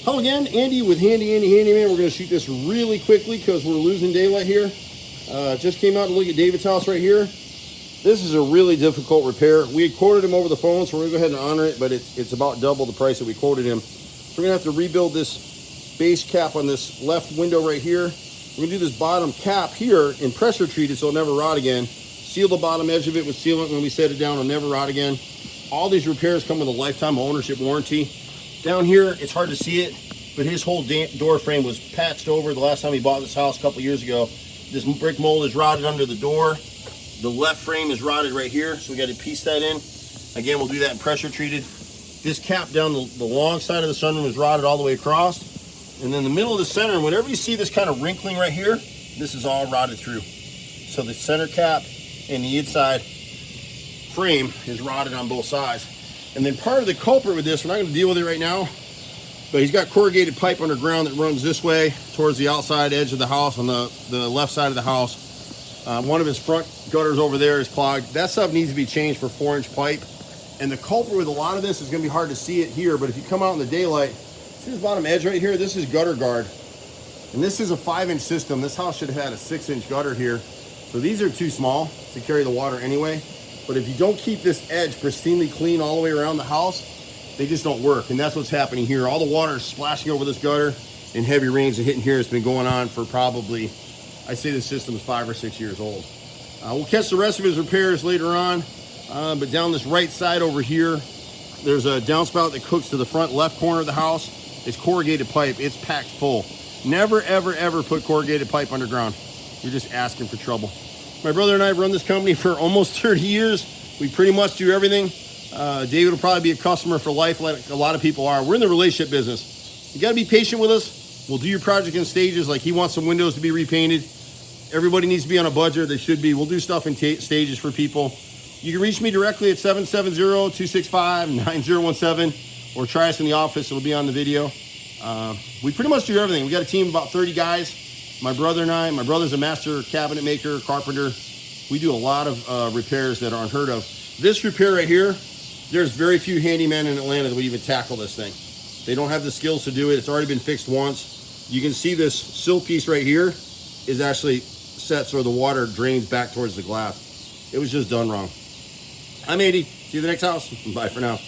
Hello again, Andy with Handy Andy Handyman. We're going to shoot this really quickly because we're losing daylight here. Just came out to look at David's house right here. This is a really difficult repair. We had quoted him over the phone, so we're going to go ahead and honor it, but it's about double the price that we quoted him. So we're going to have to rebuild this base cap on this left window right here. We're going to do this bottom cap here and pressure treat it so it'll never rot again. Seal the bottom edge of it with sealant when we set it down. It'll never rot again. All these repairs come with a lifetime ownership warranty. Down here, it's hard to see it, but his whole door frame was patched over the last time he bought this house a couple years ago. This brick mold is rotted under the door. The left frame is rotted right here, so we got to piece that in. Again, we'll do that in pressure treated. This cap down the long side of the sunroom is rotted all the way across. And then the middle of the center, whenever you see this kind of wrinkling right here, this is all rotted through. So the center cap and the inside frame is rotted on both sides. And then part of the culprit with this, we're not going to deal with it right now, but he's got corrugated pipe underground that runs this way towards the outside edge of the house on the left side of the house. One of his front gutters over there is clogged. That stuff needs to be changed for 4-inch pipe. And the culprit with a lot of this is going to be hard to see it here, but if you come out in the daylight, see this bottom edge right here? This is gutter guard. And this is a 5-inch system. This house should have had a 6-inch gutter here. So these are too small to carry the water anyway. But if you don't keep this edge pristinely clean all the way around the house, they just don't work. And that's what's happening here. All the water is splashing over this gutter, and heavy rains are hitting here. It's been going on for probably, I say this system is 5 or 6 years old. We'll catch the rest of his repairs later on. But down this right side over here, there's a downspout that cooks to the front left corner of the house. It's corrugated pipe. It's packed full. Never, ever, ever put corrugated pipe underground. You're just asking for trouble. My brother and I have run this company for almost 30 years. We pretty much do everything. David will probably be a customer for life like a lot of people are. We're in the relationship business. You got to be patient with us. We'll do your project in stages. Like he wants some windows to be repainted. Everybody needs to be on a budget. They should be. We'll do stuff in stages for people. You can reach me directly at 770-265-9017 or try us in the office. It'll be on the video. We pretty much do everything. We got a team of about 30 guys. My brother and I, my brother's a master cabinet maker, carpenter. We do a lot of repairs that are unheard of. This repair right here, there's very few handymen in Atlanta that would even tackle this thing. They don't have the skills to do it. It's already been fixed once. You can see this sill piece right here is actually set so the water drains back towards the glass. It was just done wrong. I'm Andy. See you at the next house. Bye for now.